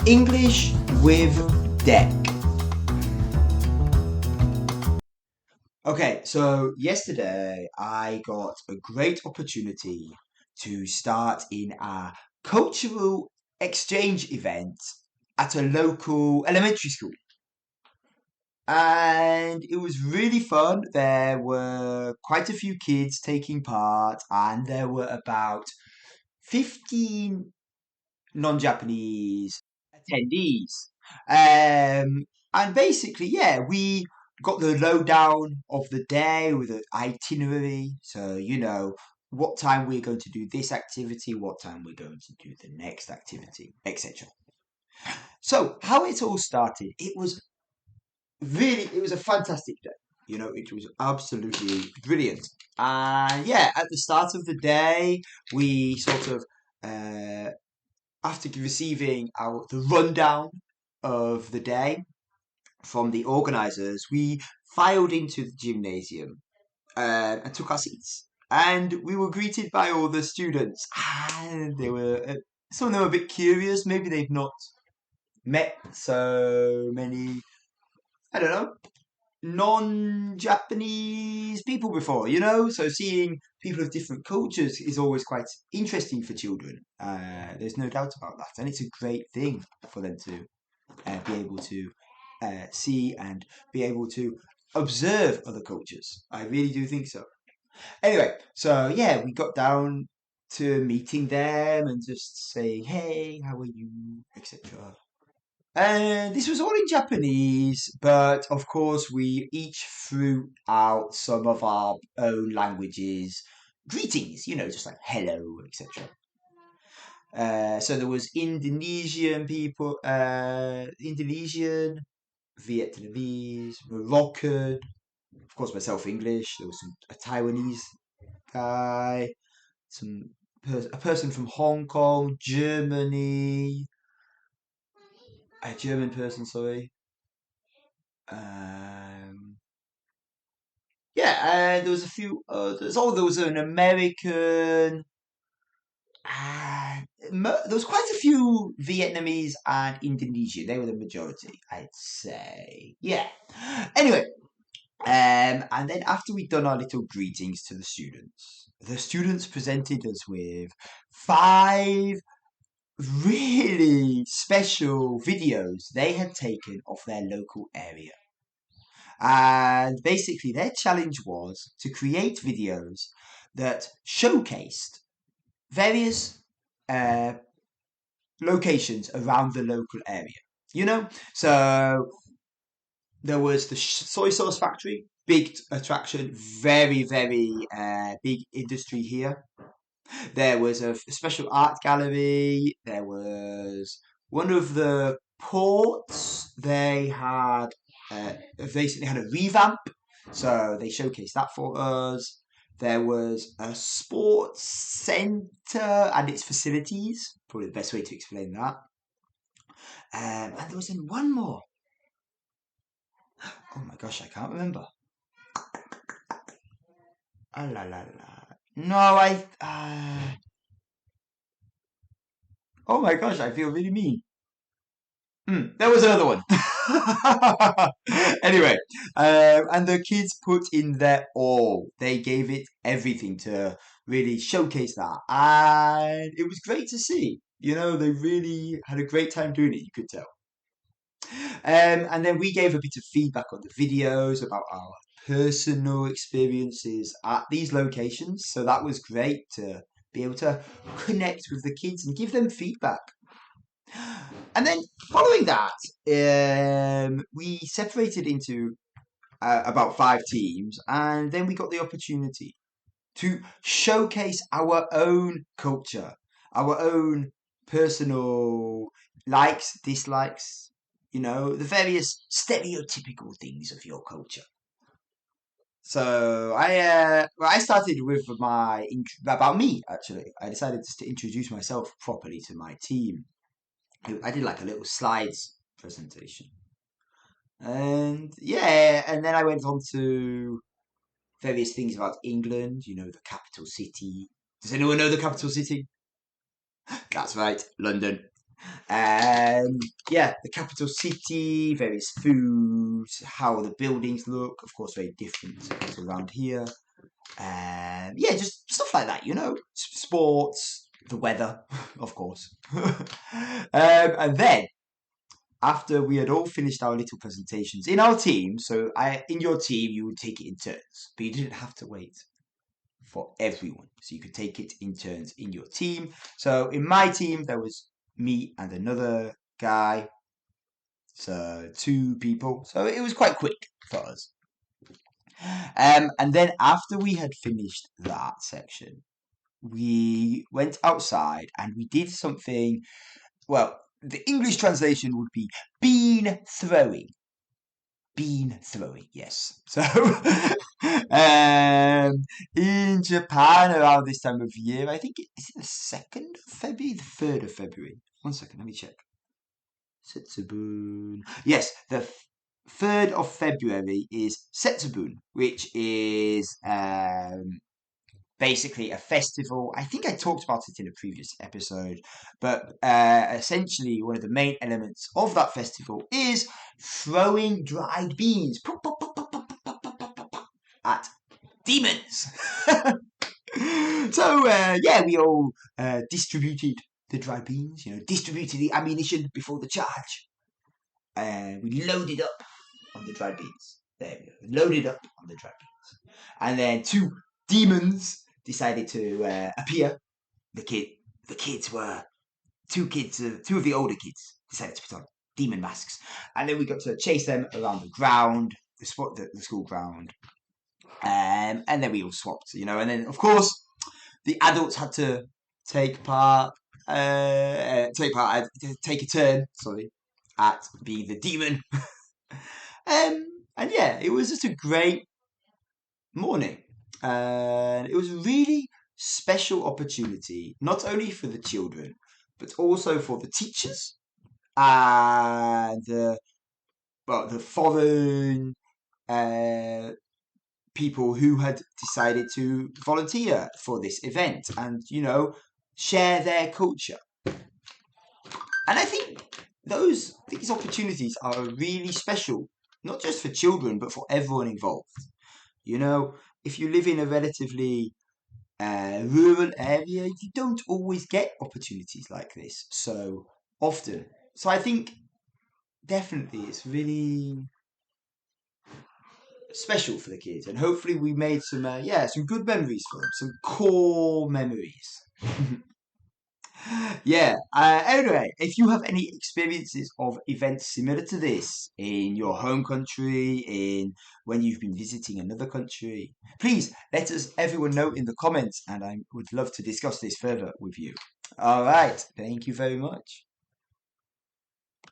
English with Deck. Okay, so yesterday I got a great opportunity to start in a cultural exchange event at a local elementary school. And it was really fun. There were quite a few kids taking part, and there were about 15 non-Japanese attendees. And basically, yeah, we got the lowdown of the day with an itinerary. So, what time we're going to do this activity, what time we're going to do the next activity, etc. So, how it all started, it was a fantastic day. It was absolutely brilliant. And yeah, at the start of the day, we sort of uh, after receiving the rundown of the day from the organisers, we filed into the gymnasium and took our seats. And we were greeted by all the students. And they were some of them were a bit curious. Maybe they've not met so many. I don't know, non-Japanese people before. So seeing people of different cultures is always quite interesting for children. There's no doubt about that, and it's a great thing for them to be able to see and be able to observe other cultures. I really do think so. Anyway, so yeah, we got down to meeting them and just saying, "Hey, how are you?" etc. And this was all in Japanese, but of course, we each threw out some of our own languages, greetings, just like hello, etc. So there was Indonesian people, Indonesian, Vietnamese, Moroccan, of course, myself English. There was a Taiwanese guy, a person from Hong Kong, Germany, a German person, sorry. Um, Yeah, and there was a few others. Oh, there was an American. There was quite a few Vietnamese and Indonesian. They were the majority, I'd say. Yeah. Anyway, and then after we'd done our little greetings to the students presented us with five really special videos they had taken of their local area. And basically, their challenge was to create videos that showcased various uh, locations around the local area. So there was the soy sauce factory, big attraction, very, very big industry here. There was a special art gallery. There was one of the ports. They had a revamp, so they showcased that for us. There was a sports centre and its facilities. Probably the best way to explain that. And there was one more. Oh my gosh, I can't remember. Ah la la la. No, oh my gosh, I feel really mean. There was another one. Anyway, and the kids put in their all. They gave it everything to really showcase that. And it was great to see. They really had a great time doing it, you could tell. And then we gave a bit of feedback on the videos about our personal experiences at these locations. So that was great to be able to connect with the kids and give them feedback. And then following that, we separated into about 5 teams, and then we got the opportunity to showcase our own culture, our own personal likes, dislikes, the various stereotypical things of your culture. So I started with about me actually. I decided to introduce myself properly to my team. I did like a little slides presentation. And yeah, and then I went on to various things about England, the capital city. Does anyone know the capital city? That's right, London. Yeah, the capital city, various foods, how the buildings look. Of course, very different to around here. Yeah, just stuff like that, sports, the weather, of course. And then after we had all finished our little presentations in our team, so in your team you would take it in turns, but you didn't have to wait for everyone, so you could take it in turns in your team. So in my team there was me and another guy, so 2 people. So it was quite quick for us. And then after we had finished that section, we went outside and we did something. Well, the English translation would be bean throwing. Bean throwing, yes. So, in Japan around this time of year, I think is it the 2nd of February, the 3rd of February. 1 second, let me check. Setsubun. Yes, the 3rd of February is Setsubun, which is basically a festival. I think I talked about it in a previous episode, but essentially one of the main elements of that festival is throwing dried beans at demons. So yeah, we all distributed the dried beans, distributed the ammunition before the charge. We loaded up on the dried beans. There we go. Loaded up on the dried beans. And then 2 demons decided to appear. The kids were 2 of the older kids decided to put on demon masks, and then we got to chase them around the ground, the school ground, and then we all swapped, and then of course the adults had to take a turn, at being the demon. And yeah, it was just a great morning. And it was a really special opportunity, not only for the children, but also for the teachers and the foreign people who had decided to volunteer for this event and, share their culture. And I think these opportunities are really special, not just for children, but for everyone involved. If you live in a relatively rural area, you don't always get opportunities like this so often. So I think definitely it's really special for the kids, and hopefully we made some good memories for them, some core memories. Yeah. Anyway, if you have any experiences of events similar to this in your home country, in when you've been visiting another country, please let everyone know in the comments, and I would love to discuss this further with you. All right. Thank you very much.